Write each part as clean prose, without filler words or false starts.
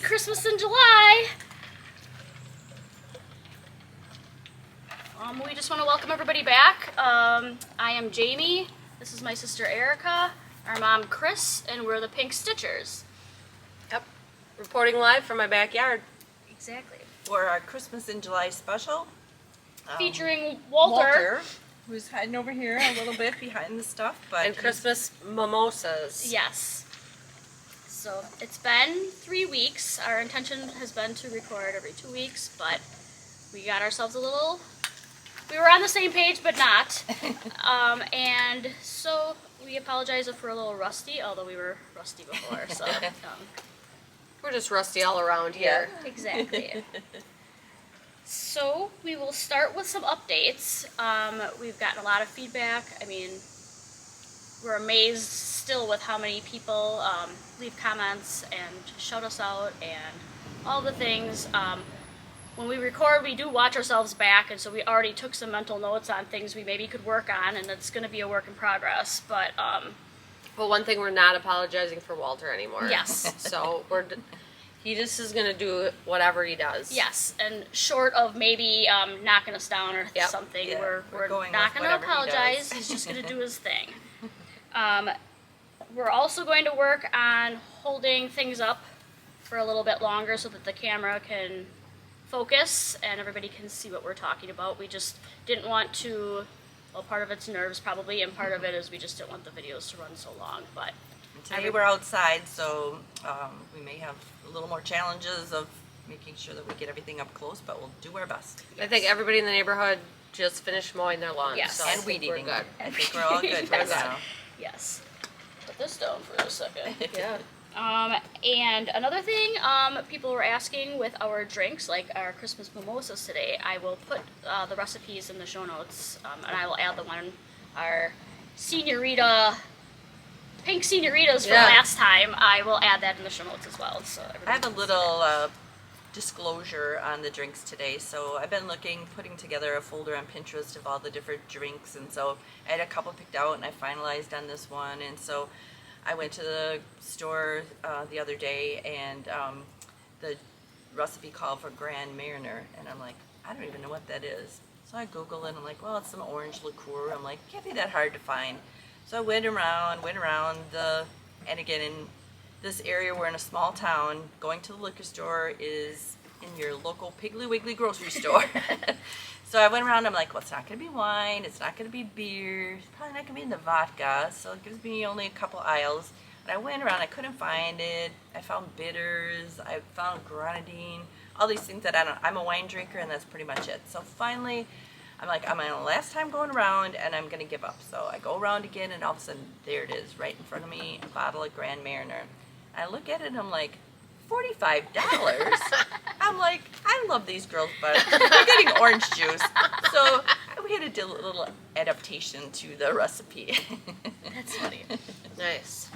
Christmas in July. We just want to welcome everybody back. I am Jamie. This is my sister Erica, our mom Chris, and we're the Pink Stitchers. Yep. Reporting live from my backyard. Exactly. For our Christmas in July special. Featuring Walter. Who's hiding over here a little bit behind the stuff. But and Christmas mimosas. Yes. So it's been 3 weeks. Our intention has been to record every 2 weeks, but we got ourselves a little... We were on the same page, but not. And so we apologize if we're a little rusty, although we were rusty before. So we're just rusty all around here. Yeah, exactly. So we will start with some updates. We've gotten a lot of feedback. I mean, we're amazed still with how many people leave comments and shout us out and all the things. When we record, we do watch ourselves back, and so we already took some mental notes on things we maybe could work on, and it's going to be a work in progress. But one thing, we're not apologizing for Walter anymore. Yes. So he just is going to do whatever he does. Yes, and short of maybe knocking us down or something, yeah, we're going not going to with whatever apologize. He's just going to do his thing. We're also going to work on holding things up for a little bit longer so that the camera can focus and everybody can see what we're talking about. We just didn't want to, well, part of it's nerves probably, and part of it is we just didn't want the videos to run so long. But today we're outside, so we may have a little more challenges of making sure that we get everything up close, but we'll do our best. I think everybody in the neighborhood just finished mowing their lawn. Yes. So And weed eating. Good. I think we're all good right now. yes. Put this down for a second. Yeah. And another thing, people were asking with our drinks, like our Christmas mimosas today. I will put the recipes in the show notes, and I will add the one, our Senorita, pink Senoritas from last time. I will add that in the show notes as well. So I have a little disclosure on the drinks today. So I've been putting together a folder on Pinterest of all the different drinks, and so I had a couple picked out, and I finalized on this one, and so I went to the store the other day, and the recipe called for Grand Marnier, and I'm like, I don't even know what that is. So I Google it, and I'm like, well, it's some orange liqueur. I'm like, can't be that hard to find. So I went around and again, in this area, we're in a small town. Going to the liquor store is in your local Piggly Wiggly grocery store. So I went around, I'm like, well, it's not going to be wine, it's not going to be beer, it's probably not going to be in the vodka, so it gives me only a couple aisles. And I went around, I couldn't find it. I found bitters, I found grenadine, all these things that I'm a wine drinker, and that's pretty much it. So finally, I'm like, I'm my last time going around, and I'm going to give up. So I go around again, and all of a sudden, there it is, right in front of me, a bottle of Grand Marnier. I look at it, and I'm like, $45. I'm like, I love these girls, but they're getting orange juice. So we had to do a little adaptation to the recipe. That's funny. Nice.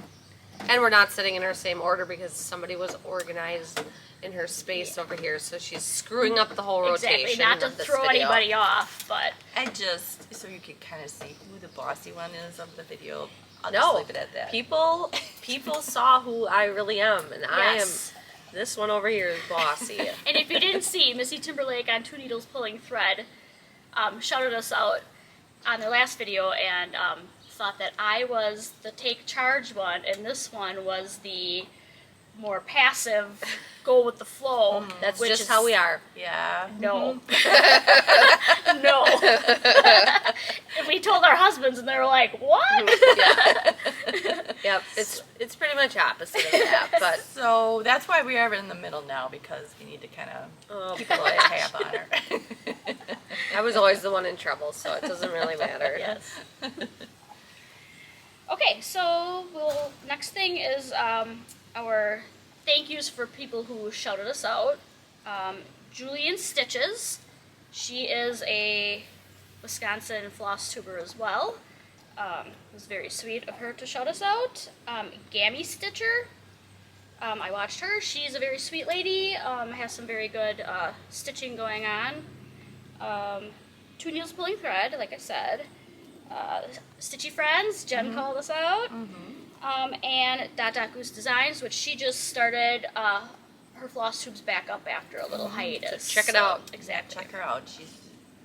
And we're not sitting in our same order because somebody was organized in her space over here, so she's screwing up the whole rotation. Exactly, not to throw anybody off, but I just, so you can kind of see who the bossy one is of the video. I'll just leave it at that. People saw who I really am, and I am. This one over here is bossy. And if you didn't see, Missy Timberlake on Two Needles Pulling Thread shouted us out on their last video and thought that I was the take charge one, and this one was the more passive, go with the flow. That's just how we are. Yeah. No. No. And we told our husbands, and they were like, what? Yep, it's pretty much opposite of that. But so that's why we are in the middle now, because we need to kind of keep a little tab on her. I was always the one in trouble, so it doesn't really matter. Yes. Okay, next thing is our thank yous for people who shouted us out. Julian Stitches, she is a Wisconsin floss tuber as well. It was very sweet of her to shout us out. Gammy Stitcher, I watched her. She's a very sweet lady, has some very good stitching going on. Two Needles Pulling Thread, like I said. Stitchy Friends, Jen called us out. And Dot Dot Goose Designs, which she just started her floss tubes back up after a little hiatus. So check it out. Exactly. Check her out. She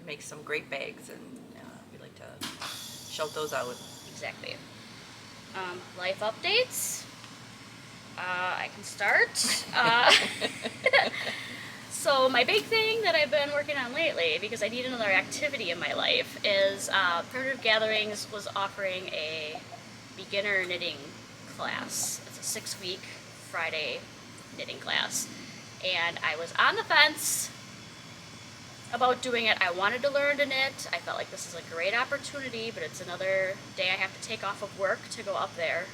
makes some great bags, and we like to shout those out. Exactly. Life updates. I can start. So my big thing that I've been working on lately, because I need another activity in my life, is Primitive Gatherings was offering a beginner knitting class. It's a 6-week Friday knitting class. And I was on the fence about doing it. I wanted to learn to knit. I felt like this is a great opportunity, but it's another day I have to take off of work to go up there.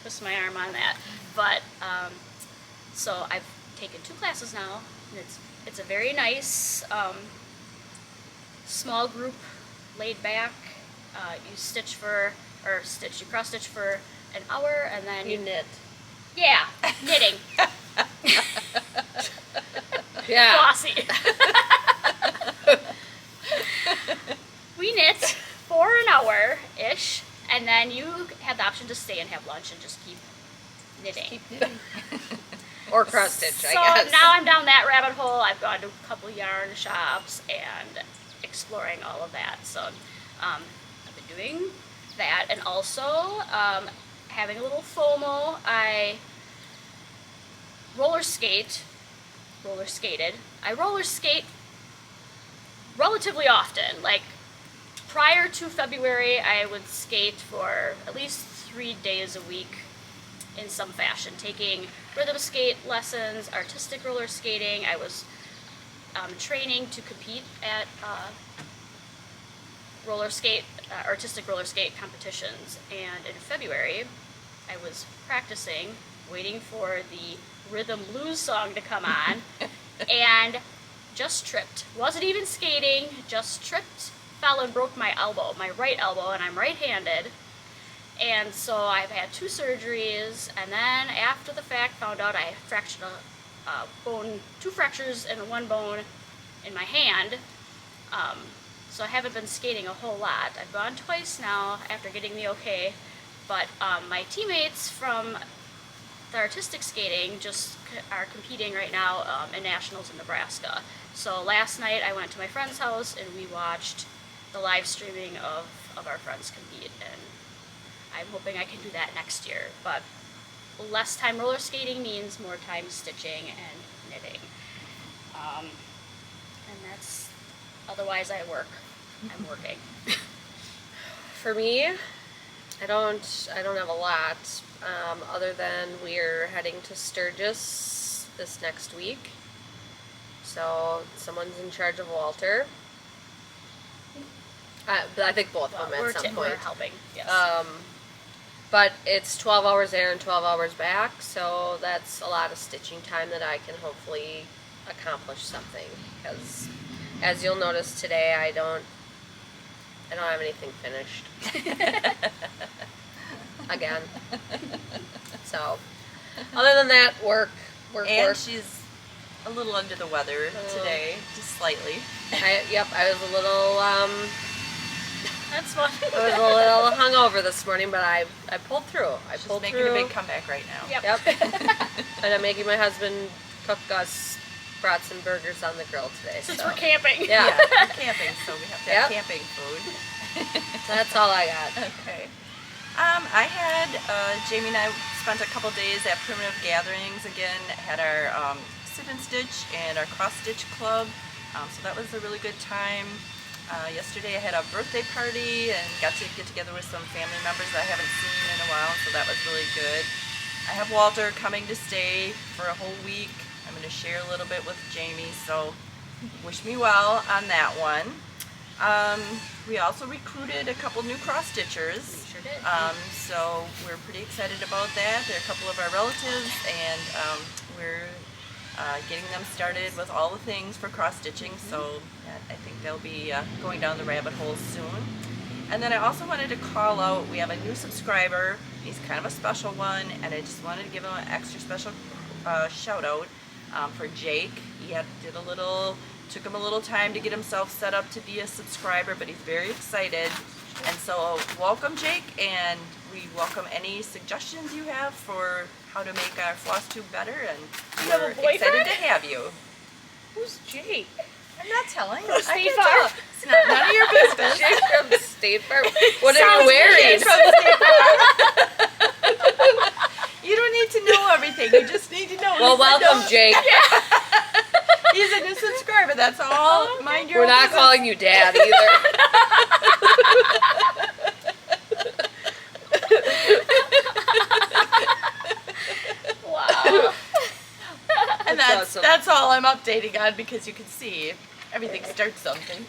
Twist my arm on that. But, so I've taken 2 classes now, and it's a very nice, small group, laid back. You cross stitch for an hour, and then You knit. Yeah, knitting. Yeah. Flossy. We knit for an hour-ish, and then you have the option to stay and have lunch and just keep knitting. Or cross stitch, I So guess. now I'm down that rabbit hole. I've gone to a couple yarn shops and exploring all of that. So I've been doing that, and also having a little FOMO. I roller skated. I roller skate relatively often. Like prior to February, I would skate for at least 3 days a week in some fashion, taking rhythm skate lessons, artistic roller skating. I was training to compete at artistic roller skate competitions, and in February I was practicing, waiting for the rhythm blues song to come on, and just tripped. Wasn't even skating, just tripped, fell and broke my elbow, my right elbow, and I'm right-handed. And so I've had 2 surgeries, and then after the fact found out I fractured a bone, 2 fractures in one bone in my hand. So I haven't been skating a whole lot. I've gone twice now after getting the okay, but my teammates from the artistic skating just are competing right now in nationals in Nebraska. So last night I went to my friend's house and we watched the live streaming of our friends compete, and I'm hoping I can do that next year. But less time roller skating means more time stitching and knitting. And that's, otherwise I work. I'm working. For me, I don't have a lot, other than we're heading to Sturgis this next week. So someone's in charge of Walter. But I think both of them at some point. We're helping, yes. But it's 12 hours there and 12 hours back, so that's a lot of stitching time that I can hopefully accomplish something. Because as you'll notice today, I don't have anything finished. Again. So, other than that, work. And she's a little under the weather today, just slightly. I was a little, That's fun. I was a little hungover this morning, but I pulled through. She's making a big comeback right now. Yep. And I'm making my husband cook us brats and burgers on the grill today. Since so. we're camping. Yeah. We're camping, so we have to have camping food. That's all I got. Okay. I had, Jamie and I spent a couple days at Primitive Gatherings again, had our sit and stitch and our cross stitch club, so that was a really good time. Yesterday I had a birthday party and got to get together with some family members that I haven't seen in a while, so that was really good. I have Walter coming to stay for a whole week. I'm going to share a little bit with Jamie, so wish me well on that one. We also recruited a couple new cross stitchers. We sure did. So we're pretty excited about that. There are a couple of our relatives, and we're getting them started with all the things for cross stitching. So I think they'll be going down the rabbit hole soon. And then I also wanted to call out, we have a new subscriber. He's kind of a special one, and I just wanted to give him an extra special shout out for Jake. He took him a little time to get himself set up to be a subscriber, but he's very excited. And so welcome, Jake, and we welcome any suggestions you have for how to make our FlossTube better, and You have a we're boyfriend? excited to have you. Who's Jake? I'm not telling. State I can Farm. tell. It's none of your business. Jake from State Farm. What are you Sounds wearing? From State Farm. You don't need to know everything. You just need to know. Well, welcome, Jake. He's a new subscriber. That's all. Mind your We're own not business. calling you Dad either. Wow. And That's awesome. that's all I'm updating on, because you can see everything starts something.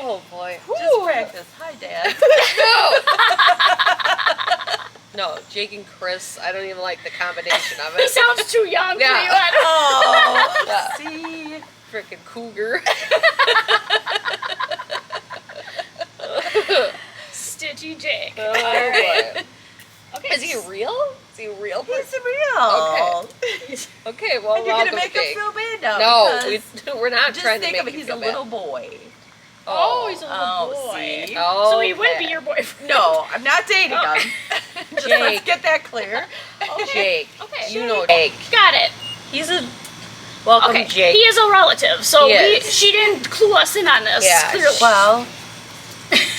Oh boy. Just practice. Hi, Dad. No, Jake and Chris. I don't even like the combination of He it. sounds too young for Yeah. you. I Oh, see. Freaking cougar. know. Stitchy Jake. Oh Alright. boy. Okay. Is he real? Is he a real person? He's real. Okay, well, And you're gonna welcome, make Jake. him feel bad now. No, because we're not just trying to think make of it. you He's feel a bad. little boy. Oh, he's a little Oh, boy. see? Oh, So he would okay. be your boyfriend. No, I'm not dating Okay. him. Just let's Jake. get that clear. Jake. Okay. You know Jake. Got it. He's a welcome, Okay. Jake. He is a relative, so He is. she didn't clue us in on this. Yeah, Clearly. Well,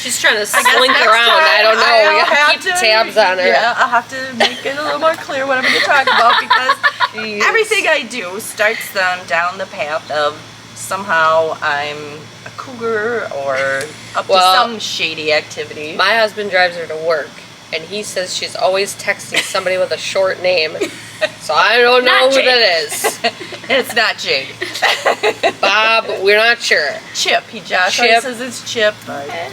She's trying to I guess slink next around. time I don't know. I'll We gotta have keep to- tabs on her. Yeah, I'll have to make it a little more clear what I'm going to talk about, because Jeez. everything I do starts them down the path of somehow I'm a cougar or up to Well, some shady activity. My husband drives her to work, and he says she's always texting somebody with a short name. So I don't know Not who Jake. that is. It's not Jake. Bob, we're not sure. Chip. He just Chip. says it's Chip. But Okay.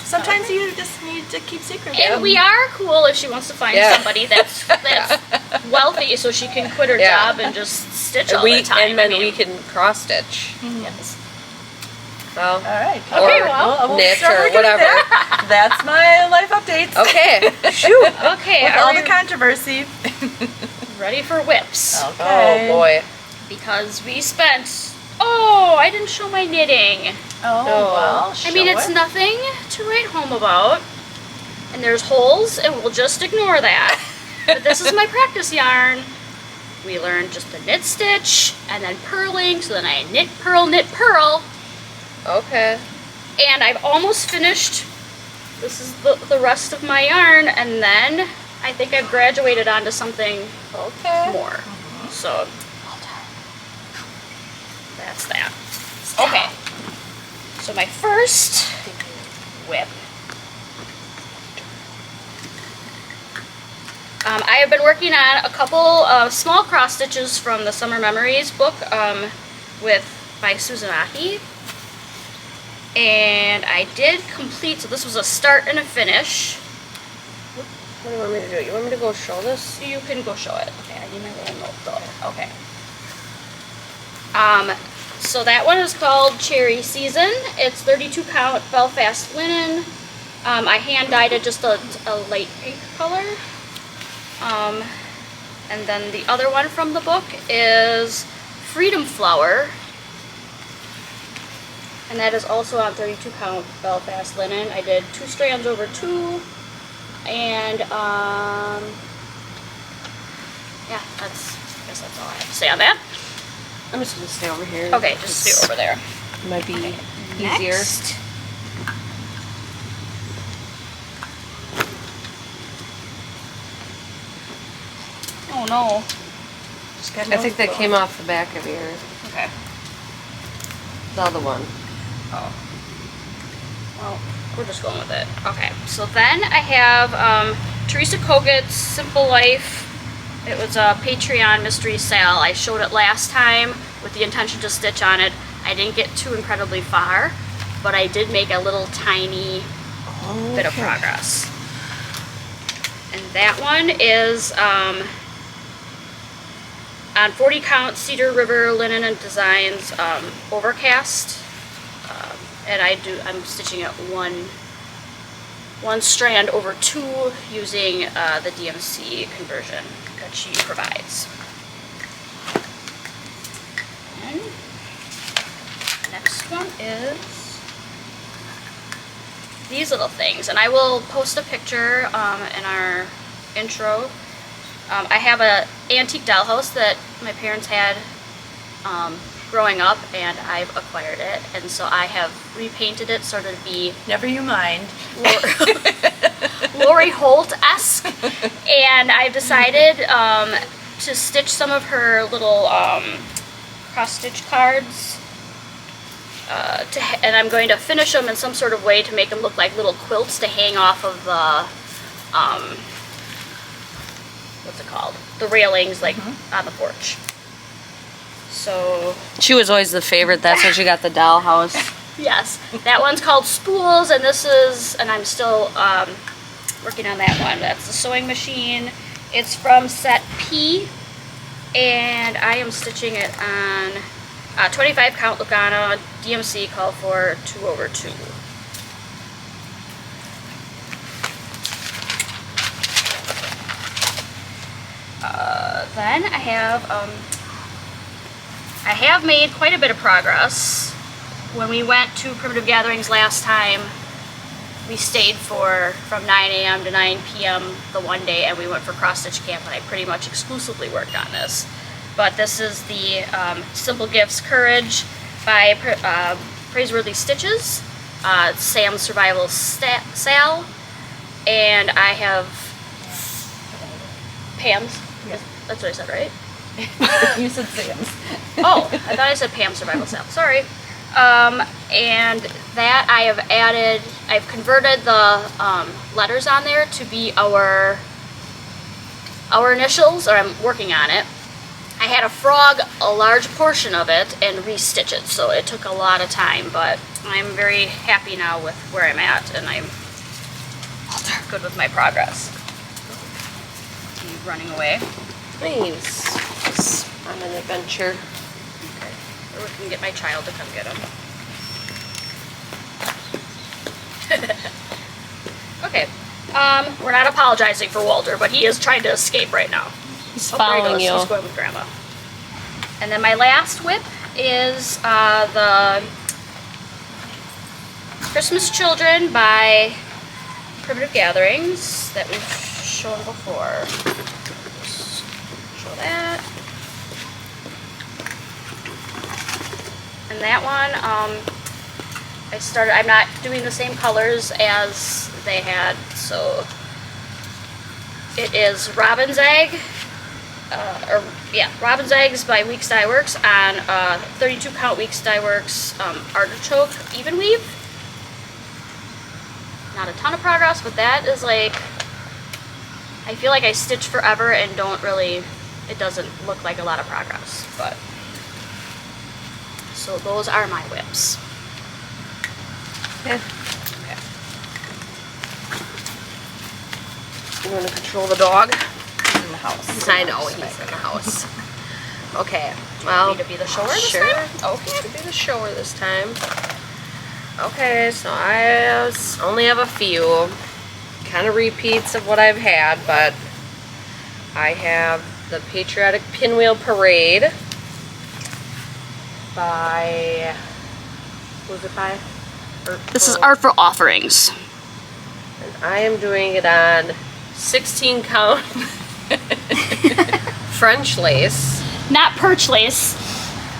sometimes you just need to keep secrets. And we are cool if she wants to find Yeah. somebody that's wealthy, so she can quit her Yeah. job and just stitch And all the time. and then I mean, we can cross stitch. yes. Well, All right. Okay, or well, knit start or working whatever. there. That's my life updates. Okay. Shoot. Okay, With are all we the controversy. ready for whips? Oh boy. Because we spent. Oh, I didn't show my knitting. Oh, well. I mean, it's nothing to write home about. And there's holes, and we'll just ignore that. But this is my practice yarn. We learned just the knit stitch, and then purling, so then I knit, purl. Okay. And I've almost finished. This is the rest of my yarn, and then I think I've graduated onto something Okay. more. So, that's that. Okay. So my first whip. I have been working on a couple of small cross stitches from the Summer Memories book by Susan Aki. And I did complete, so this was a start and a finish. What do you want me to do? You want me to go show this? You can go show it. Okay, I need my little note though. Okay. So that one is called Cherry Season. It's 32 count Belfast linen. I hand dyed it just a light pink color. And then the other one from the book is Freedom Flower. And that is also on 32 count Belfast linen. I did 2 strands over 2. And yeah, I guess that's all I have to say on that. I'm just gonna stay over here. Okay, just stay over there. Might be easier. Next. Oh no. I think that came off the back of yours. Okay. The other one. Oh. Well, we're just going with it. Okay. So then I have Teresa Kogut's Simple Life. It was a Patreon mystery sale. I showed it last time with the intention to stitch on it. I didn't get too incredibly far. but I did make a little tiny bit of progress. And that one is on 40 count Cedar River Linen and Designs overcast, and I'm stitching it one strand over 2 using the DMC conversion that she provides. And the next one is these little things, and I will post a picture in our intro. I have a antique dollhouse that my parents had growing up, and I've acquired it, and so I have repainted it sort of to be Never you mind. Lori Holt-esque, and I've decided to stitch some of her little cross-stitch cards, and I'm going to finish them in some sort of way to make them look like little quilts to hang off of the what's it called? The railings, like on the porch. So She was always the favorite. That's why she got the dollhouse. yes, that one's called Spools, and this is, and I'm still working on that one. That's the sewing machine. It's from set P, and I am stitching it on 25 count Lugano. DMC called for 2 over 2. Then I have made quite a bit of progress. When we went to Primitive Gatherings last time, we stayed from 9 a.m. to 9 p.m. the one day, and we went for cross-stitch camp, and I pretty much exclusively worked on this. But this is the Simple Gifts Courage by Praiseworthy Stitches, Sam's Survival Sal, and I have Pam's. Yeah. That's what I said, right? You said Sam's. Oh, I thought I said Pam's Survival Sal. Sorry. And that I've converted the letters on there to be our initials, or I'm working on it. I had to frog a large portion of it and restitch it, so it took a lot of time, but I'm very happy now with where I'm at, and I'm good with my progress. He's running away. Please. It's on an adventure. Okay. Or we can get my child to come get him. Okay. We're not apologizing for Walter, but he is trying to escape right now. He's Oh, there he following goes. you. He's going with Grandma. And then my last whip is the Christmas Children by Primitive Gatherings that we've shown before. Just show that. And that one, I'm not doing the same colors as they had, so it is Robin's Egg. Robin's Eggs by Weeks Dye Works on 32 count Weeks Dye Works artichoke even weave. Not a ton of progress, but that is like, I feel like I stitch forever and it doesn't look like a lot of progress, but so those are my whips. Yeah. Okay. You want to control the dog? He's in the house. I know, he's in the house. Okay, Want well, me to be the shower this sure. time? Okay, to be the shower this time. Okay, so I only have a few kind of repeats of what I've had, but I have the Patriotic Pinwheel Parade by, who's it by? This is Artful Offerings. And I am doing it on 16 count French lace. Not perch lace.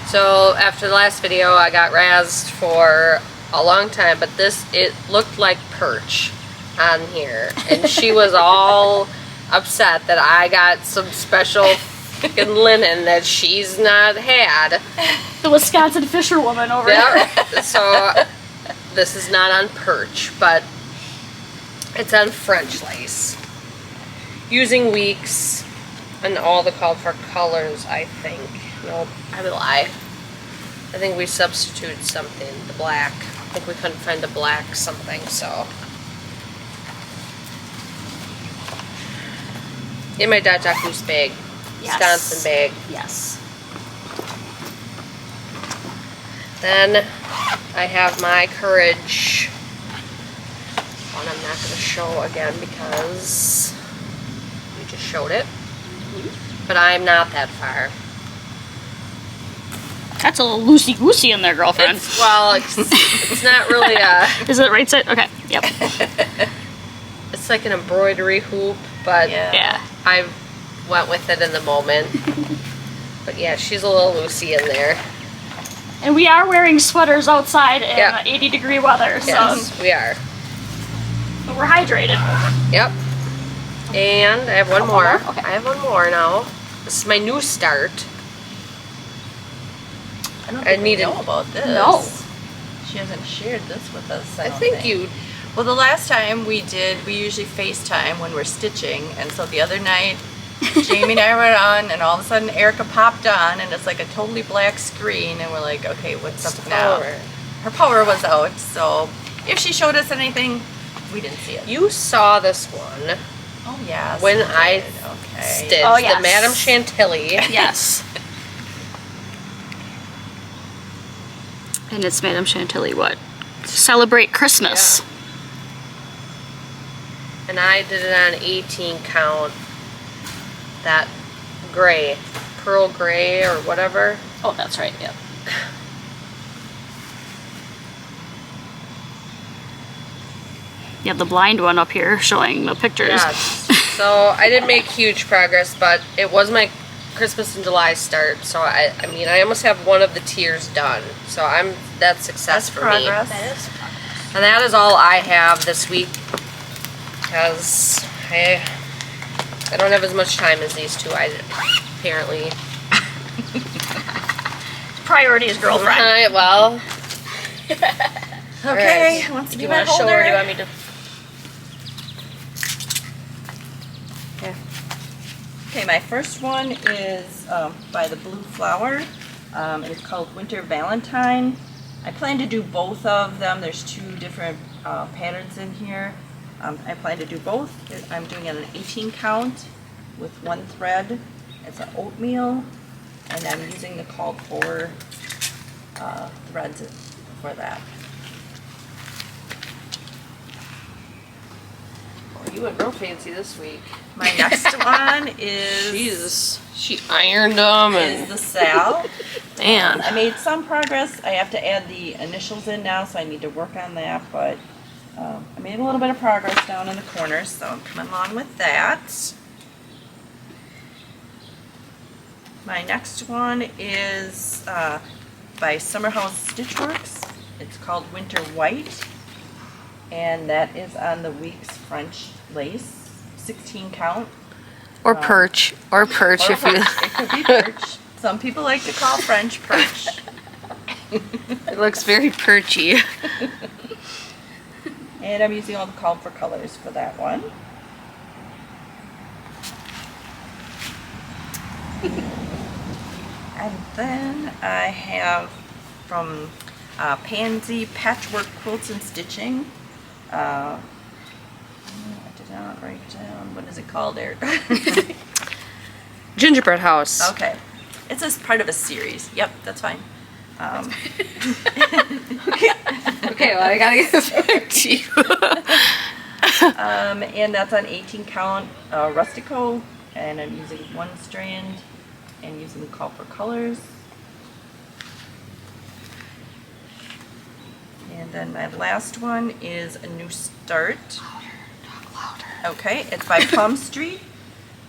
So after the last video, I got razzed for a long time, but it looked like perch on here, and she was all upset that I got some special fucking linen that she's not had. The Wisconsin fisherwoman over there. Yeah. So this is not on perch, but it's on French lace. Using Weeks and all the called for colors, I think. Nope, I lie. I think we substituted something, the black. think we couldn't find the black something, so. In my Dot Goose bag. Yes. Wisconsin bag. Yes. Then I have my Courage one. I'm not going to show again because we just showed it. But I'm not that far. That's a little loosey-goosey in there, girlfriend. It's not really a... Is it right side? Okay, yep. It's like an embroidery hoop, but Yeah. I went with it in the moment. But yeah, she's a little loosey in there. And we are wearing sweaters outside in Yeah. 80-degree weather, so Yes, we are. but we're hydrated. Yep. And I have one more. Okay. I have one more now. This is my new start. I don't I think we needed- know about this. No. She hasn't shared this with us. I don't think you... Well, the last time we usually FaceTime when we're stitching, and so the other night, Jamie and I were on, and all of a sudden Erica popped on, and it's like a totally black screen, and we're like, okay, what's up now? Her power was out, so if she showed us anything, we didn't see it. You saw this one Oh, yeah. when I Okay. stitched Oh, yes. the Madame Chantilly. Yes. And it's Madame Chantilly, what? Celebrate Christmas. And I did it on 18 count. That gray. Pearl gray or whatever. Oh, that's right, yep. You have the blind one up here showing the pictures. Yes. So I didn't make huge progress, but it was my Christmas in July start. So I mean, I almost have one of the tiers done. So that's success for progress. me. That is And that is all I have this week. Because I don't have as much time as these two. Apparently. priorities, girlfriend. Well. Okay. Right. Wants to Do be you my want to show or do you holder. want me to? Okay, my first one is by the Blue Flower. It's called Winter Valentine. I plan to do both of them. There's two different patterns in here. I plan to do both. I'm doing it an 18 count with one thread. It's an oatmeal, and I'm using the called for threads for that. You went real fancy this week. My next one is Jesus. She ironed them is the Sal. Man. I made some progress. I have to add the initials in now, so I need to work on that, but I made a little bit of progress down in the corners, so I'm coming along with that. My next one is by Summerhouse Stitchworks. It's called Winter White, and that is on the Weeks French lace, 16 count. Or perch. Or perch Or if you... perch. It could be perch. Some people like to call French perch. It looks very perchy. And I'm using all the called for colors for that one. And then I have from Pansy Patchwork Quilts and Stitching. I did not write down, what is it called, Erica? Gingerbread house. Okay. It says part of a series. Yep, that's fine. Okay, well I gotta get this back to you. And that's on 18 count Rustico, and I'm using one strand and using the call for colors. And then my last one is a new start. Talk louder. Okay, it's by Plum Street,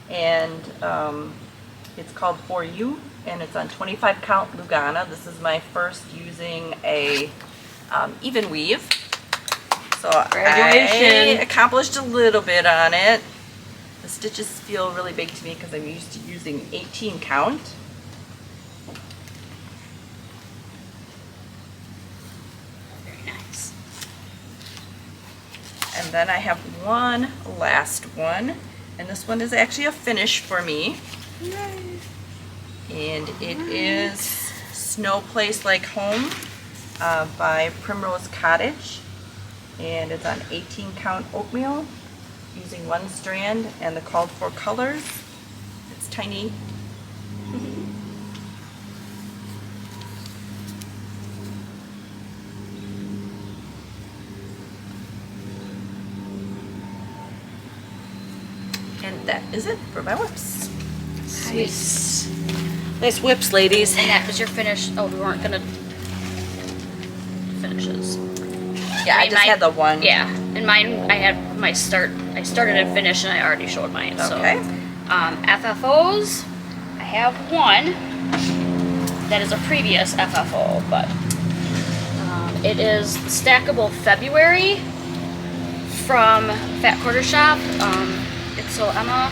and it's called For You, and it's on 25 count Lugana. This is my first using a even weave. So Congratulations. I accomplished a little bit on it. The stitches feel really big to me because I'm used to using 18 count. Very nice. And then I have one last one, and this one is actually a finish for me. And it is Snow Place Like Home. by Primrose Cottage, and it's on 18 count oatmeal using 1 strand and the called for colors. It's tiny. And that is it for my whips. Nice. Nice whips, ladies. And that was your finish. Oh, we weren't gonna finishes. Yeah, I just had the one. Yeah, and mine, I had my start. I started and finished, and I already showed mine. Okay. So, FFOs, I have one that is a previous FFO, but it is Stackable February from Fat Quarter Shop. It's so Emma.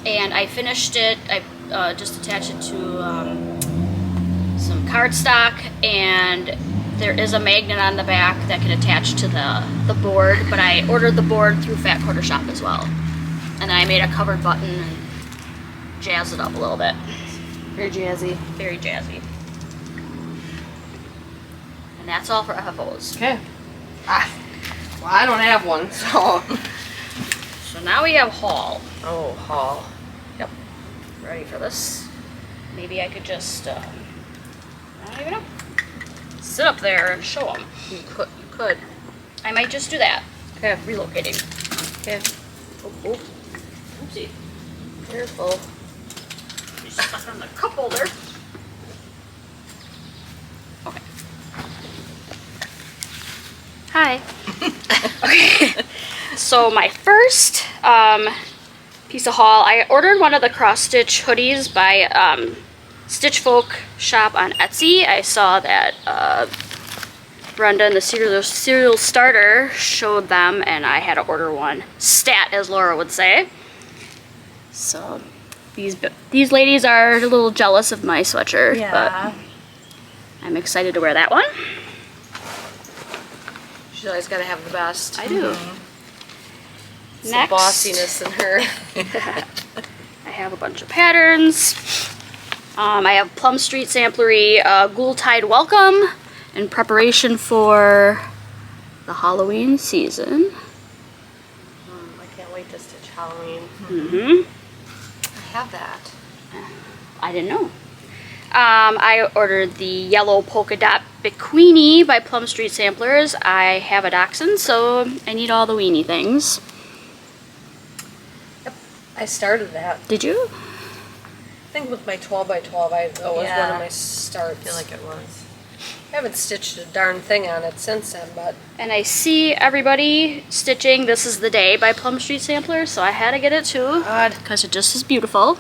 And I finished it. I just attached it to some cardstock, and there is a magnet on the back that can attach to the board, but I ordered the board through Fat Quarter Shop as well. And then I made a covered button and jazzed it up a little bit. Very jazzy. Very jazzy. And that's all for FFOs. Okay. Well, I don't have one, so. So now we have haul. Oh, haul. Yep. Ready for this? Maybe I could just, I don't even know, sit up there and show them. You could. I might just do that. Okay. Relocating. Okay. Oh. Oopsie. Careful. She's stuck on the cup holder. Okay. Hi. Okay. So my first piece of haul, I ordered one of the cross stitch hoodies by Stitch Folk shop on Etsy. I saw that Brenda and the cereal starter showed them, and I had to order one. Stat, as Laura would say. So these ladies are a little jealous of my sweatshirt, but I'm excited to wear that one. She's always got to have the best. I do. Some Next, bossiness in her. I have a bunch of patterns. I have Plum Street Samplery Ghoul Tide Welcome in preparation for the Halloween season. I can't wait to stitch Halloween. Mm-hmm. I have that. I didn't know. I ordered the yellow polka dot bikini by Plum Street Samplers. I have a dachshund, so I need all the weenie things. Yep. I started that. Did you? I think with my 12 by 12, that was one of my starts. I feel like it was. I haven't stitched a darn thing on it since then, but And I see everybody stitching This Is the Day by Plum Street Samplers, so I had to get it too, because it just is beautiful.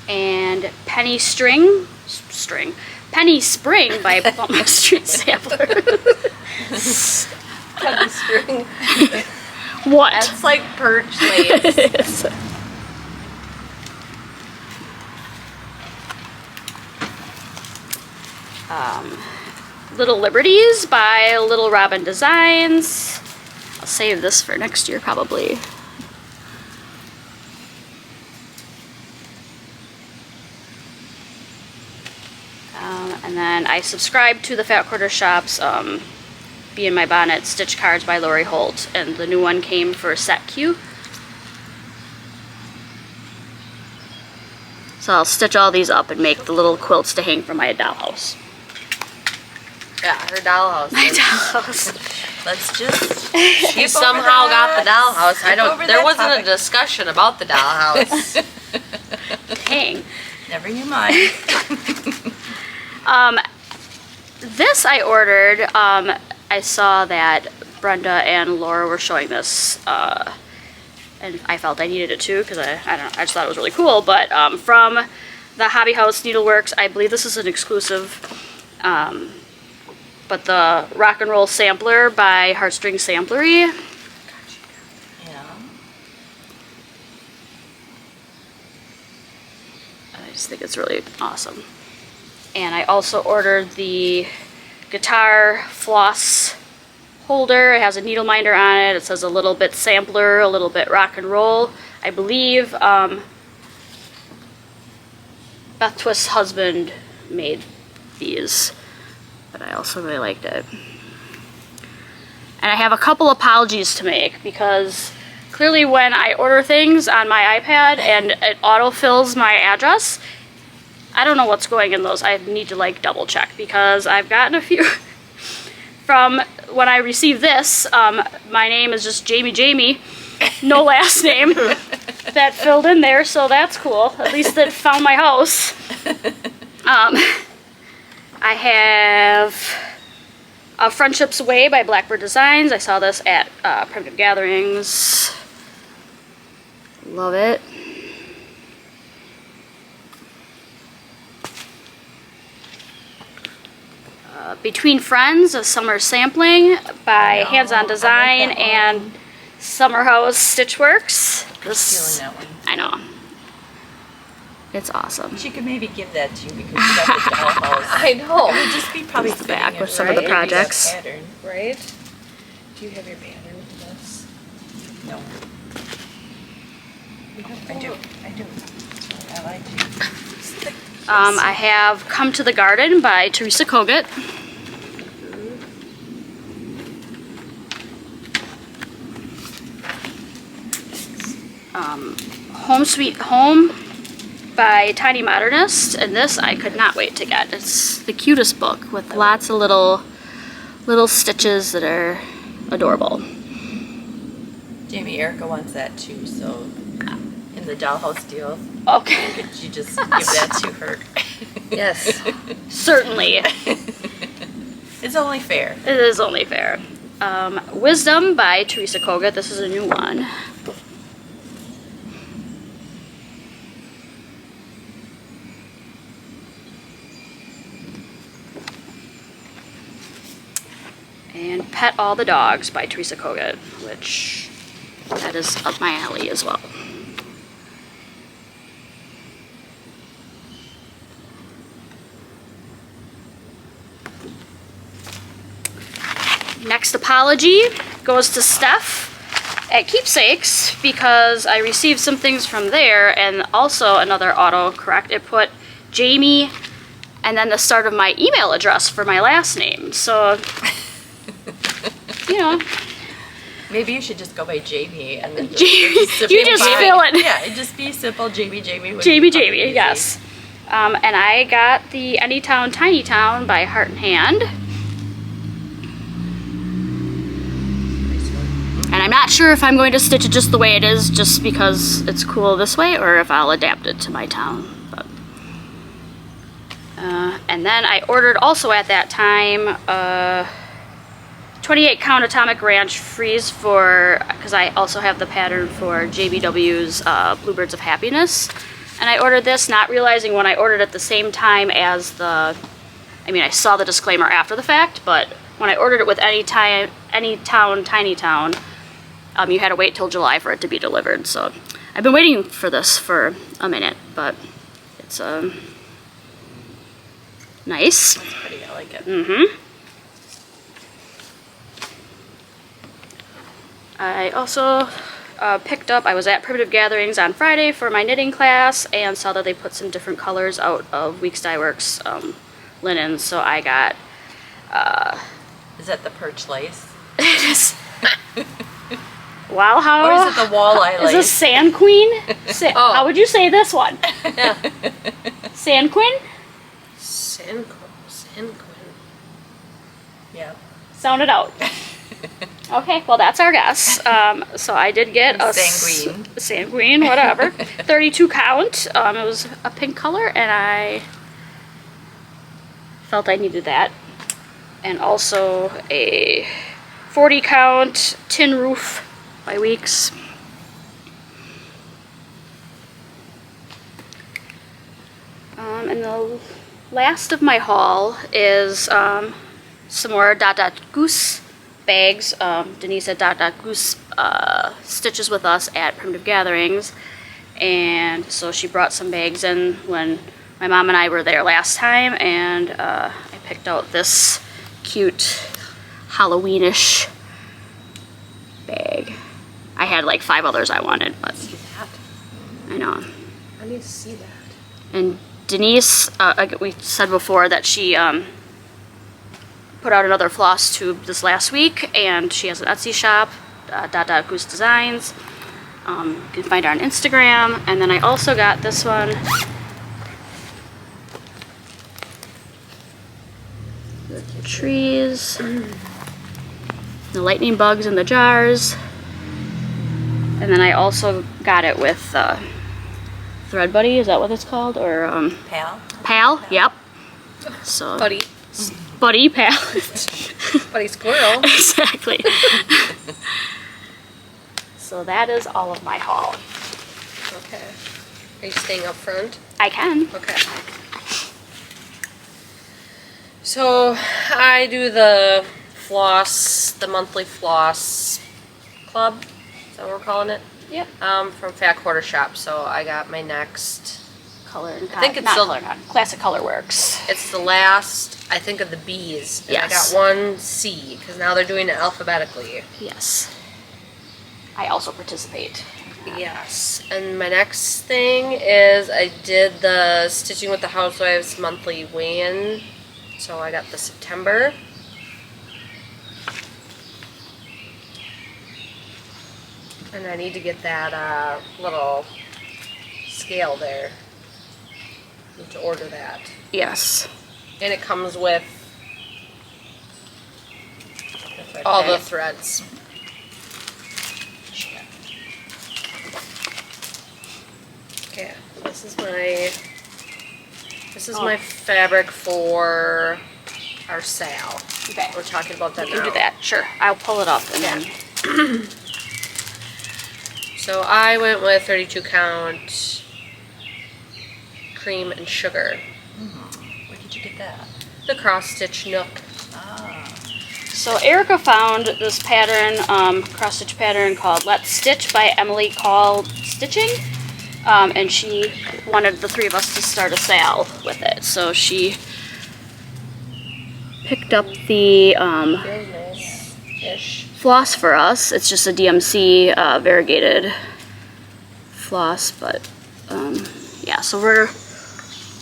And Penny Spring by Plum Street Samplers. Penny Spring. What? That's like perch lace. Little Liberties by Little Robin Designs. I'll save this for next year probably. And then I subscribed to the Fat Quarter Shop's Be in My Bonnet Stitch Cards by Lori Holt, and the new one came for set Q. So I'll stitch all these up and make the little quilts to hang from my dollhouse. Yeah, her dollhouse. My dollhouse. Let's just. She somehow got the dollhouse. I don't. over There that wasn't topic. a discussion about the dollhouse. Hang. Never you mind. This I ordered. I saw that Brenda and Laura were showing this, and I felt I needed it too because I don't know, I just thought it was really cool. But from the Hobby House Needleworks, I believe this is an exclusive. But the Rock and Roll Sampler by Heartstring Samplery. Yeah. I just think it's really awesome. And I also ordered the Guitar Floss holder. It has a needle minder on it. It says a little bit sampler, a little bit rock and roll. I believe Beth Twist's husband made these, but I also really liked it. And I have a couple apologies to make, because clearly when I order things on my iPad and it autofills my address, I don't know what's going in those. I need to like double check, because I've gotten a few from when I received this. My name is just Jamie, no last name, that filled in there, so that's cool. At least it found my house. I have Friendships Away by Blackbird Designs. I saw this at Primitive Gatherings. Love it. Between Friends, a summer sampling by Hands On Design and Summer House Stitchworks. Stealing that one. I know. It's awesome. She could maybe give that to you because you got the dollhouse. I know. It would just be probably It's back with fitting some of the right projects. into that pattern. Right? Do you have your pattern for this? No. I do. I like you. I have Come to the Garden by Teresa Kogut. Home Sweet Home by Tiny Modernist, and this I could not wait to get. It's the cutest book with lots of little stitches that are adorable. Jamie, Erica wants that too, so in the dollhouse deal, Okay, could you just give that to her? Yes. certainly. It's only fair. It is only fair. Wisdom by Teresa Kogut. This is a new one. And Pet All the Dogs by Teresa Kogut, which that is up my alley as well. Next apology goes to Steph at Keepsakes, because I received some things from there, and also another autocorrect. It put Jamie and then the start of my email address for my last name. So, you know. Maybe you should just go by Jamie and then You just fill it. Yeah, it'd just be simple Jamie. Jamie, yes. And I got the Anytown Tiny Town by Heart and Hand. And I'm not sure if I'm going to stitch it just the way it is, just because it's cool this way, or if I'll adapt it to my town. But, and then I ordered also at that time 28 count Atomic Ranch Freeze for, because I also have the pattern for JBW's Bluebirds of Happiness. And I ordered this not realizing when I ordered at the same time as the, I mean, I saw the disclaimer after the fact, but when I ordered it with Anytown Tiny Town, you had to wait till July for it to be delivered. So I've been waiting for this for a minute, but it's nice. That's pretty, I like it. Mm-hmm. I also picked up, I was at Primitive Gatherings on Friday for my knitting class and saw that they put some different colors out of Weeks Dye Works linens, so I got... Is that the perch lace? It is... Wow, how... Or is it the walleye lace? Is this Sand Queen? Oh. How would you say this one? Yeah. Sand Queen? Sand Queen. Yeah. Sound it out. Okay, well that's our guess. So I did get a Sanguine. Sanguine, whatever. 32 count. It was a pink color, and I felt I needed that. And also a 40 count Tin Roof by Weeks. And the last of my haul is some more Dot Dot Goose bags. Denise at Dot Dot Goose stitches with us at Primitive Gatherings, and so she brought some bags in when my mom and I were there last time, and I picked out this cute Halloweenish had like 5 others I wanted, but See that? I know. I need to see that. And Denise, we said before that she put out another floss tube this last week, and she has an Etsy shop, Goose Designs. You can find her on Instagram. And then I also got this one. The trees, the lightning bugs in the jars. And then I also got it with Thread Buddy, is that what it's called? Or Pal, yep. So Buddy. Buddy, Pal. Buddy squirrel. Exactly. So that is all of my haul. Okay. Are you staying up front? I can. Okay. So I do the monthly floss club. Is that what we're calling it? Yep. From Fat Quarter Shop. So I got my next. Color and I think it's not the, Color Con, Classic Color Works. It's the last, I think, of the B's. And Yes. I got one C because now they're doing it alphabetically. Yes. I also participate. Yes. And my next thing is I did the Stitching with the Housewives monthly weigh-in. So I got the September. And I need to get that little scale there. Need to order that. Yes. And it comes with all the threads. Okay, this is my fabric for our sale. Okay. We're talking about that You now. can do that. Sure. I'll pull it up and then. So I went with 32 count cream and sugar. Where did you get that? The cross stitch nook. So Erica found this pattern, cross stitch pattern called Let's Stitch by Emily Call Stitching. And she wanted the 3 of us to start a sale with it. So she picked up the Feels nice-ish. floss for us. It's just a DMC variegated floss, but yeah, so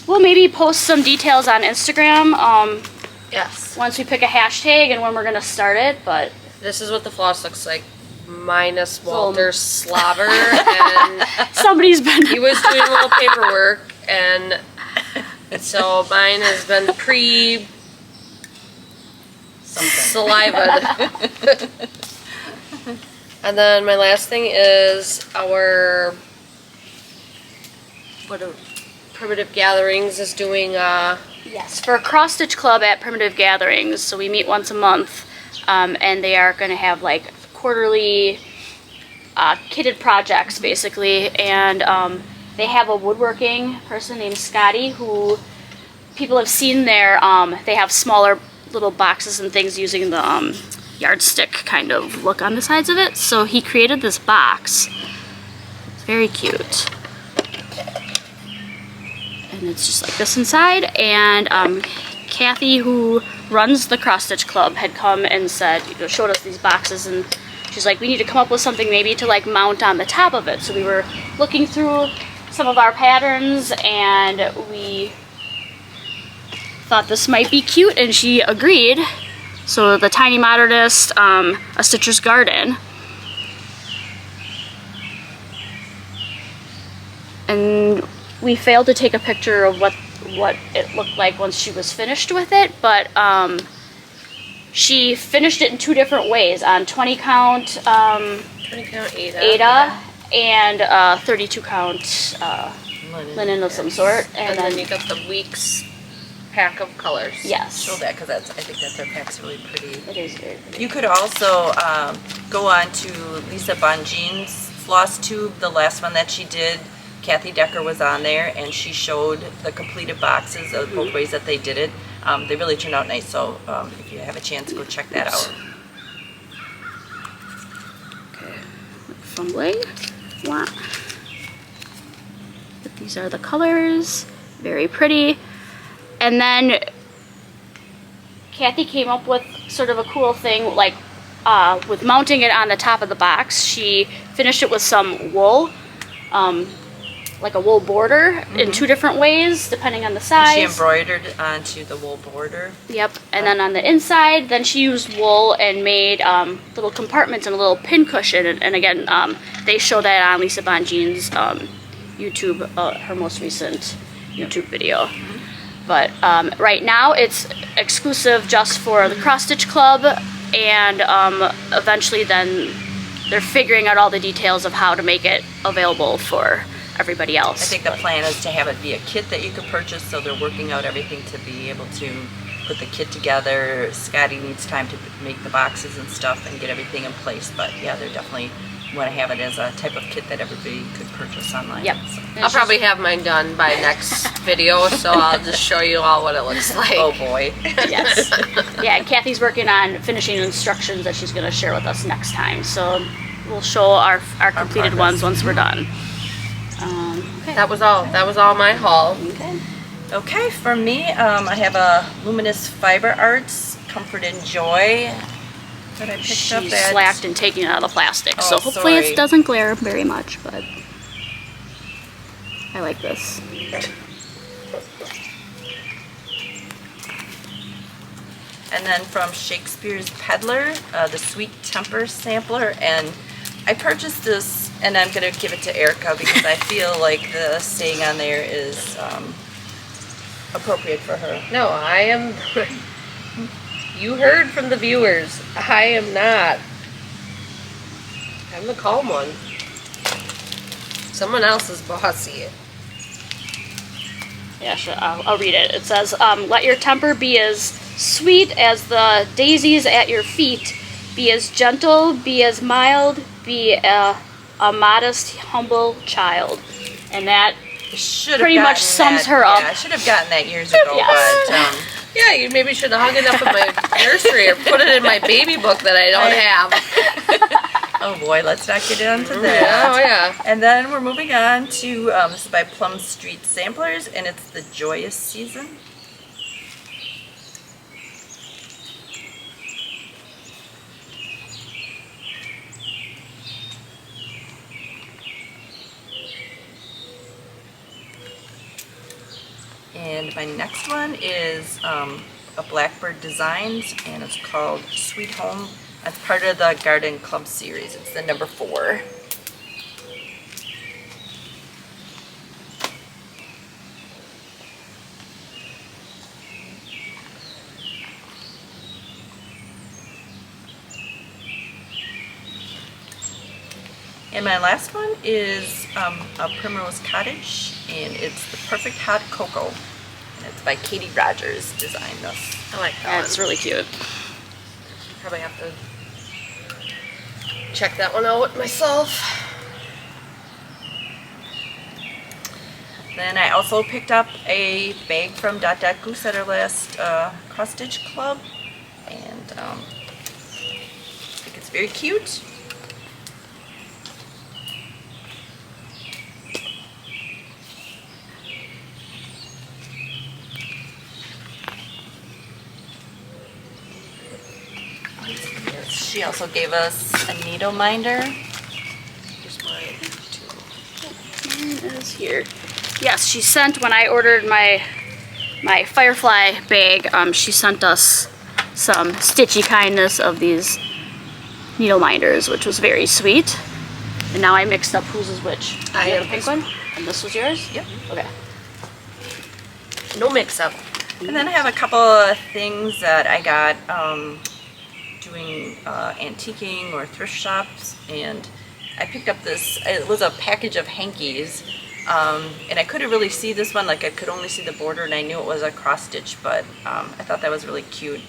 we'll maybe post some details on Instagram Yes. once we pick a hashtag and when we're gonna start it, but This is what the floss looks like, minus Walter's slobber, and somebody's been he was doing a little paperwork, and so mine has been salivaed. And then my last thing is our Primitive Gatherings is doing yes, for a cross stitch club at Primitive Gatherings. So we meet once a month, and they are going to have like quarterly kitted projects basically, and they have a woodworking person named Scotty who people have seen there. They have smaller little boxes and things using the yardstick kind of look on the sides of it. So he created this box. It's very cute. And it's just like this inside, and Kathy, who runs the cross stitch club, had come and said, showed us these boxes, and she's like, we need to come up with something maybe to like mount on the top of it. So we were looking through some of our patterns, and we thought this might be cute, and she agreed. So the Tiny Modernist, A Stitcher's Garden. And we failed to take a picture of what it looked like once she was finished with it, but she finished it in 2 different ways, on 20 count 20 count Ada and 32 count linen of some sort. and then you got the week's pack of colors. Yes. Show that, because I think that their pack's really pretty. It is very pretty. You could also go on to Lisa Bonjean's floss tube, the last one that she did. Kathy Decker was on there, and she showed the completed boxes of both ways that they did it. They really turned out nice, so if you have a chance, go check that out. Okay, fumbling. Wow. But these are the colors, very pretty. And then Kathy came up with sort of a cool thing, like with mounting it on the top of the box, she finished it with some wool, like a wool border in 2 different ways, depending on the size. And she embroidered onto the wool border. Yep, and then on the inside, then she used wool and made little compartments and a little pin cushion. And again, they show that on Lisa Bonjean's YouTube, her most recent YouTube video. But right now, it's exclusive just for the Cross Stitch Club, and eventually then they're figuring out all the details of how to make it available for everybody else. I think the plan is to have it be a kit that you could purchase, so they're working out everything to be able to put the kit together. Scotty needs time to make the boxes and stuff and get everything in place, but yeah, they're definitely want to have it as a type of kit that everybody could purchase online. Yep. So. I'll probably have mine done by next video, so I'll just show you all what it looks like. Oh boy. Yes. Yeah, and Kathy's working on finishing instructions that she's going to share with us next time. So we'll show our completed ones once we're done. Okay. That was all my haul. Okay. Okay, for me, I have a Luminous Fiber Arts Comfort and Joy that I picked up She's at... slacked and taking it out of the plastic, so Oh, hopefully sorry. it doesn't glare very much, but I like this. And then from Shakespeare's Peddler, the Sweet Temper Sampler, and I purchased this, and I'm going to give it to Erica because I feel like the saying on there is appropriate for her. No, I am. You heard from the viewers. I am not. I'm the calm one. Someone else is bossy. Yeah, sure, I'll read it. It says, let your temper be as sweet as the daisies at your feet. Be as gentle, be as mild, be a modest, humble child. And that pretty much sums her up. Yeah, I should have gotten that years ago, Yes. but... Yeah, you maybe should have hung it up in my nursery or put it in my baby book that I don't have. Oh boy, let's not get into that. Oh yeah. And then we're moving on to, this is by Plum Street Samplers, and it's the Joyous Season. And my next one is a Blackbird Designs, and it's called Sweet Home. That's part of the Garden Club series. It's the number 4. And my last one is a Primrose Cottage, and it's the Perfect Hot Cocoa. And it's by Katie Rogers, designed this. I like that That's one. really cute. Probably have to check that one out myself. Then I also picked up a bag from Dot Dot Goose at our last Cross Stitch Club, and I think it's very cute. She also gave us a needle minder. Here's mine. Mine is here. Yes, she sent, when I ordered my Firefly bag, she sent us some stitchy kindness of these needle minders, which was very sweet. And now I mixed up whose is which. I You have the pink this one, and this was yours? Yep. Okay. No mix-up. And then I have a couple of things that I got doing antiquing or thrift shops, and I picked up this, it was a package of hankies, and I couldn't really see this one, like I could only see the border, and I knew it was a cross stitch, but I thought that was really cute.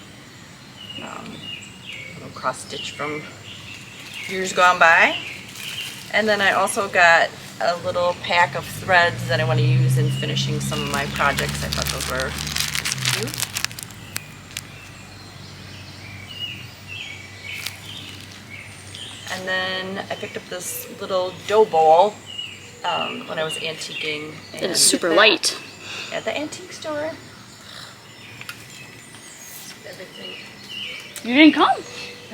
Little cross stitch from years gone by. And then I also got a little pack of threads that I want to use in finishing some of my projects. I thought those were cute. And then I picked up this little dough bowl when I was antiquing. It is super light. At the antique store. Everything. You didn't come?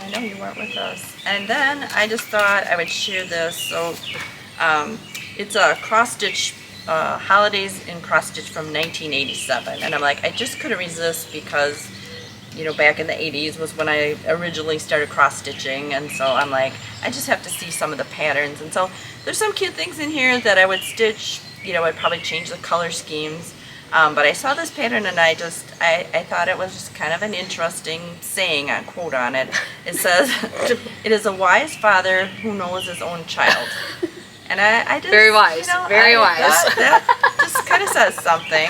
I know you weren't with us. And then I just thought I would share this. So it's a cross-stitch, Holidays in cross-stitch from 1987. And I'm like, I just couldn't resist because, you know, back in the 80s was when I originally started cross-stitching. And so I'm like, I just have to see some of the patterns. And so there's some cute things in here that I would stitch. You know, I'd probably change the color schemes. But I saw this pattern and I thought it was just kind of an interesting saying, a quote on it. It says, "It is a wise father who knows his own child." And I just, very wise, you know, very wise. That just kind of says something.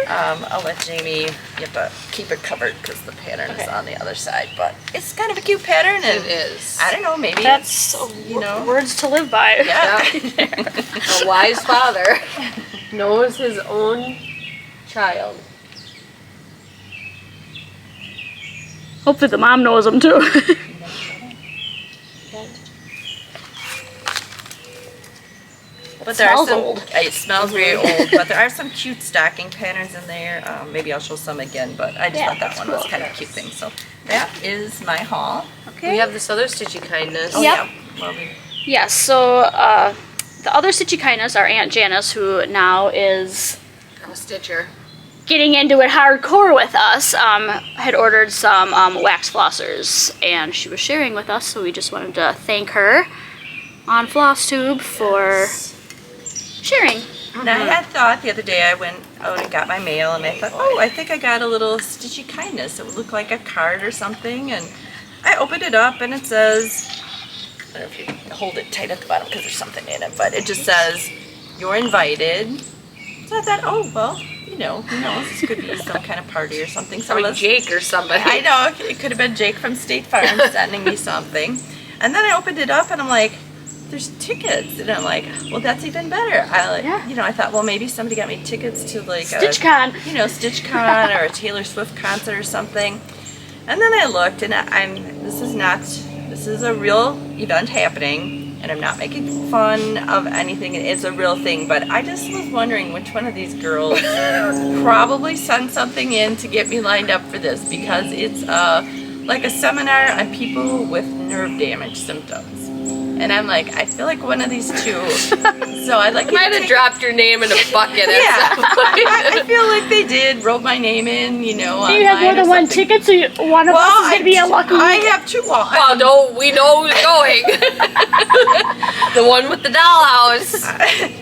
I'll let Jamie, you have to keep it covered because the pattern is on the other side. But it's kind of a cute pattern. And it is. I don't know, maybe That's you know, words to live by. yeah. A wise father knows his own child. Hopefully the mom knows them too. But there are smells some, old. it smells very old, but there are some cute stocking patterns in there. Maybe I'll show some again, but I just thought that one was kind of a cute thing. So that is my haul. Okay. We have this other Stitchy Kindness. Oh, Yep. yeah. Well, Yes, so the other Stitchy Kindness, our Aunt Janice, who now is I'm a stitcher. getting into it hardcore with us, had ordered some wax flossers, and she was sharing with us, so we just wanted to thank her on FlossTube for sharing. Now, I had thought the other day I went out and got my mail, and I thought, oh, I think I got a little Stitchy Kindness. It would look like a card or something, and I opened it up, and it says, I don't know if you can hold it tight at the bottom because there's something in it, but it just says, "You're invited." So I thought, oh, well, you know, who knows? This could be some kind of party or something. So Or let's, Jake or somebody. I know, it could have been Jake from State Farm sending me something. And then I opened it up, and I'm like, there's tickets, and I'm like, well, that's even better. You know, I thought, well, maybe somebody got me tickets to like StitchCon. you know, StitchCon or a Taylor Swift concert or something. And then I looked, and this is a real event happening, and I'm not making fun of anything. It's a real thing, but I just was wondering which one of these girls probably sent something in to get me lined up for this, because it's like a seminar on people with nerve damage symptoms. And I'm like, I feel like one of these two. So I'd like You might have dropped your name in a bucket at yeah, some point. I feel like they did. Wrote my name in, you know. Do you have more than one ticket, so one of us is going to be a lucky? I have two. Well, no, we know who's going. The one with the dollhouse.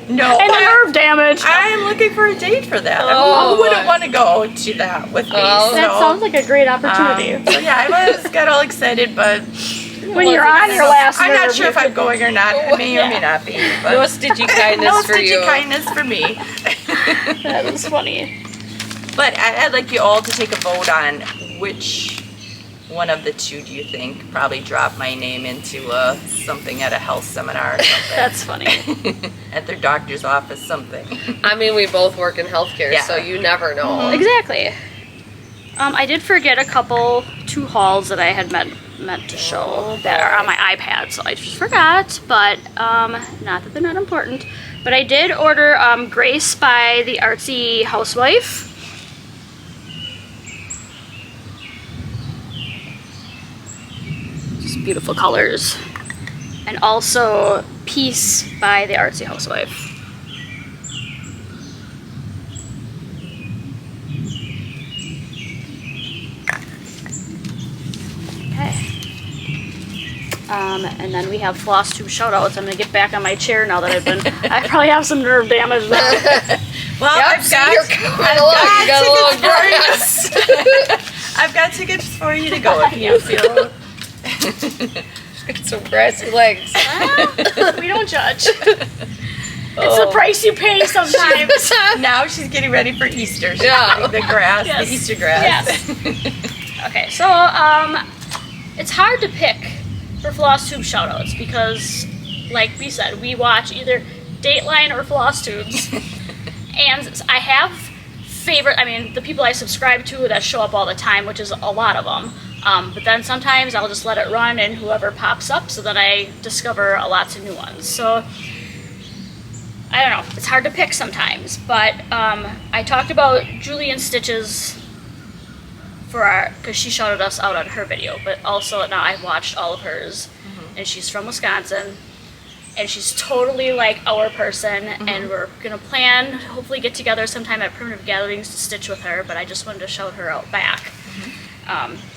No. And the nerve damage. I am looking for a date for that. Oh, Who wouldn't boy. want to go to that with me? Oh. That sounds like a great opportunity. So yeah, I got all excited, but when you're on your last I'm nerve, not sure if I'm going or not. I may or may not be. But No Stitchy Kindness no for Stitchy you. Kindness for me. That was funny. But I'd like you all to take a vote on which one of the two do you think probably dropped my name into something at a health seminar or something. That's funny. At their doctor's office, something. I mean, we both work in healthcare, Yeah. so you never know. Exactly. I did forget two hauls that I had meant to show that are on my iPad, so I just forgot, but not that they're not important. But I did order Grace by the Artsy Housewife. Just beautiful colors. And also Peace by the Artsy Housewife. And then we have FlossTube shoutouts. I'm gonna get back on my chair now that I probably have some nerve damage now. Well, Yep, I've got you got a little grass. I've got tickets for you to go if you feel. Got some grassy legs. We don't judge. It's the price you pay sometimes. Now she's getting ready for Easter. She's Yeah. getting the grass, Yes. the Easter grass. Yes. Okay, so it's hard to pick for FlossTube shoutouts because, like we said, we watch either Dateline or FlossTubes, and I have the people I subscribe to that show up all the time, which is a lot of them. But then sometimes I'll just let it run and whoever pops up, so then I discover lots of new ones. So I don't know, it's hard to pick sometimes, but I talked about Julian Stitch's because she shouted us out on her video, but also now I've watched all of hers, and she's from Wisconsin, and she's totally like our person, and we're gonna plan, hopefully get together sometime at Primitive Gatherings to stitch with her, but I just wanted to shout her out back.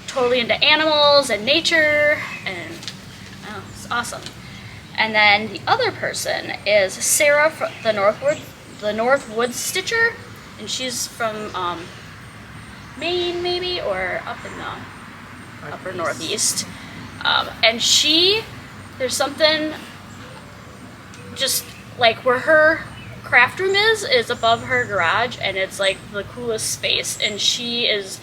Totally into animals and nature, and it's awesome. And then the other person is Sarah from the Northwood Stitcher, and she's from Maine maybe, or up in the upper northeast. And there's something just like where her craft room is above her garage, and it's like the coolest space, and she is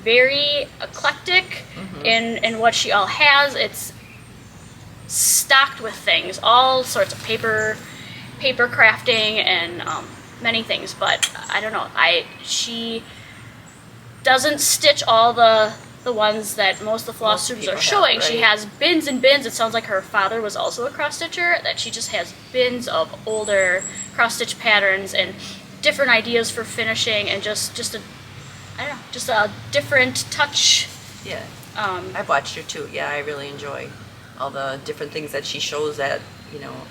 very eclectic in what she all has. It's stocked with things, all sorts of paper crafting and many things, but I don't know, she doesn't stitch all the ones that most of the FlossTubes are showing. Right? She has bins and bins. It sounds like her father was also a cross stitcher, that she just has bins of older cross stitch patterns and different ideas for finishing, and just a different touch. Yeah. I've watched her too. Yeah, I really enjoy all the different things that she shows that,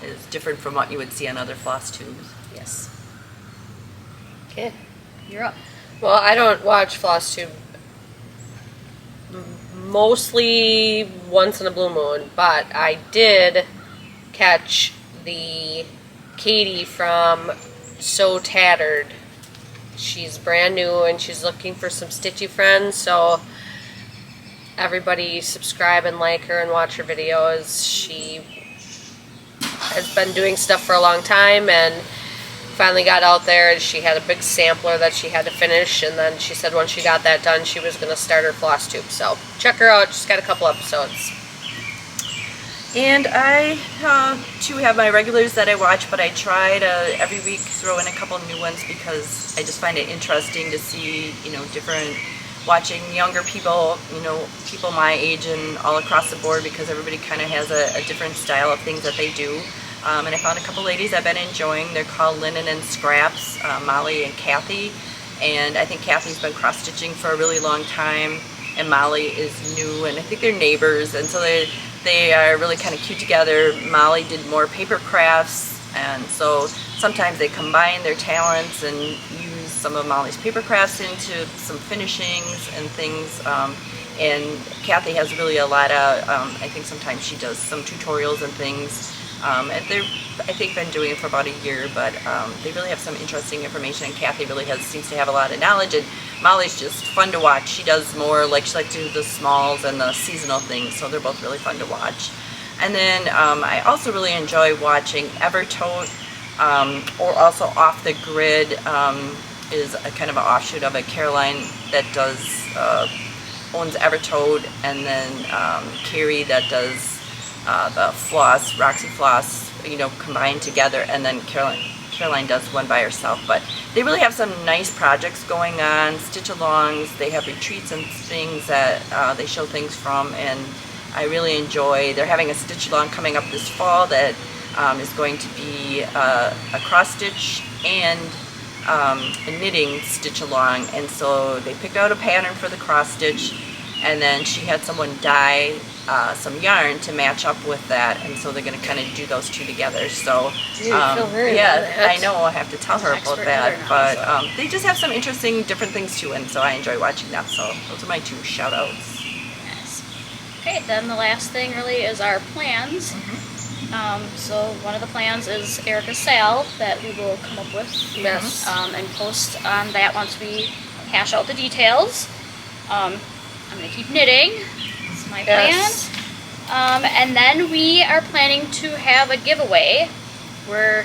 is different from what you would see on other FlossTubes. Yes. Okay. You're up. Well, I don't watch FlossTube mostly once in a blue moon, but I did catch the Katie from So Tattered. She's brand new and she's looking for some stitchy friends, so everybody subscribe and like her and watch her videos. She has been doing stuff for a long time and finally got out there, and she had a big sampler that she had to finish, and then she said once she got that done she was going to start her FlossTube. So check her out. She's got a couple episodes. And I too have my regulars that I watch, but I try to every week throw in a couple new ones because I just find it interesting to see, different, watching younger people, people my age and all across the board, because everybody kind of has a different style of things that they do. And I found a couple ladies I've been enjoying. They're called Linen and Scraps, Molly and Kathy. And I think Kathy's been cross-stitching for a really long time, and Molly is new, and I think they're neighbors, and so they are really kind of cute together. Molly did more paper crafts, and so sometimes they combine their talents and use some of Molly's paper crafts into some finishings and things. And Kathy has really a lot of, I think sometimes she does some tutorials and things. And they're, I think, been doing it for about a year, but they really have some interesting information, and Kathy really seems to have a lot of knowledge, and Molly's just fun to watch. She does more, she likes to do the smalls and the seasonal things, so they're both really fun to watch. And then I also really enjoy watching Evertote, or also Off the Grid is a kind of an offshoot of it. Caroline that owns Evertote, and then Carrie that does the floss, Roxy Floss, combined together, and then Caroline does one by herself. But they really have some nice projects going on, stitch-alongs. They have retreats and things that they show things from, and I really enjoy. They're having a stitch-along coming up this fall that is going to be a cross-stitch and a knitting stitch-along, and so they picked out a pattern for the cross-stitch, and then she had someone dye some yarn to match up with that, and so they're going to kind of do those two together. So I know I'll have to tell her about that, but they just have some interesting different things too, and so I enjoy watching that. So those are my two shout outs. Yes. Okay, then the last thing really is our plans. So one of the plans is Erica's sale that we will come up with, and post on that once we hash out the details. I'm going to keep knitting. That's my plan. And then we are planning to have a giveaway. We're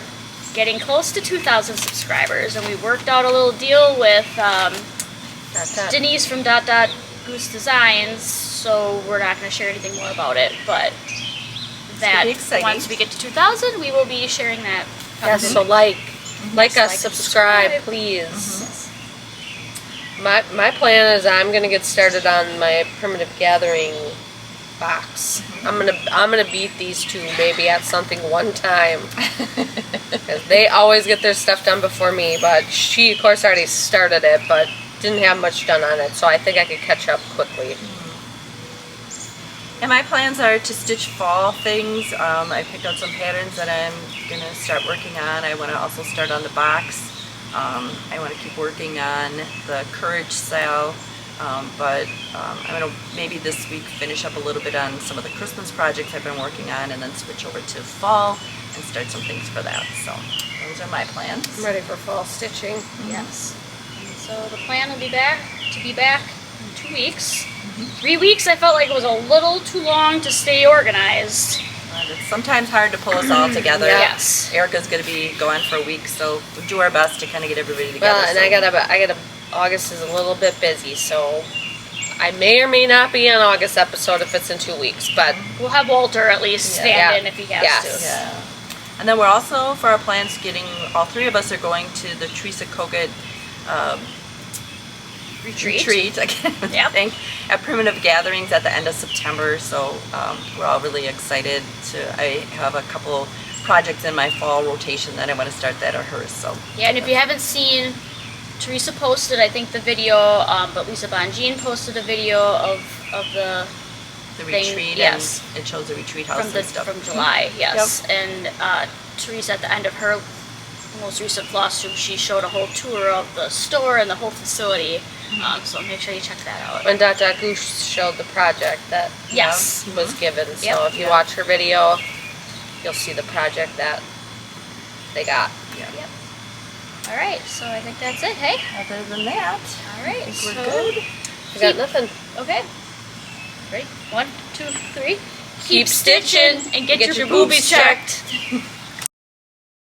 getting close to 2,000 subscribers, and we worked out a little deal with Denise from Goose Designs, so we're not going to share anything more about it, but that once we get to 2,000, we will be sharing that. Yes, so like us, subscribe, please. My plan is I'm gonna get started on my Primitive Gathering box. I'm gonna beat these two maybe at something one time, because they always get their stuff done before me. But she, of course, already started it. But didn't have much done on it, so I think I could catch up quickly. And my plans are to stitch fall things. I picked out some patterns that I'm going to start working on. I want to also start on the box. I want to keep working on the Courage sale, but I'm going to maybe this week finish up a little bit on some of the Christmas projects I've been working on, and then switch over to fall and start some things for that. So those are my plans. I'm ready for fall stitching. Yes. And so the plan will be back in 2 weeks. 3 weeks I felt like it was a little too long to stay organized. It's sometimes hard to pull us all together. Yes. Erica's going to be gone for a week, so we'll do our best to kind of get everybody together. Well, and I gotta, August is a little bit busy, so I may or may not be on August episode if it's in 2 weeks, but We'll have Walter at least stand in if he has Yes. to. Yeah. And then we're also, for our plans, all three of us are going to the Teresa Kogut retreat, I can't even think, at Primitive Gatherings at the end of September. So we're all really excited I have a couple projects in my fall rotation that I want to start that are hers. So Yeah, and if you haven't seen, Teresa posted, I think, the video, but Lisa Bonjean posted a video of the thing, retreat, yes, and it shows the retreat house and stuff. from July, yes. And Teresa, at the end of her most recent FlossTube, she showed a whole tour of the store and the whole facility. So make sure you check that out. when Dot Goose showed the project that Yes. was given, so Yep. if you watch her video, you'll see the project that they got. Yeah. Yep. All right, so I think that's it. Hey. Other than that, All right, I think so we're good. I got nothing. Okay. Ready? 1, 2, 3. Keep stitching and get your boobies checked.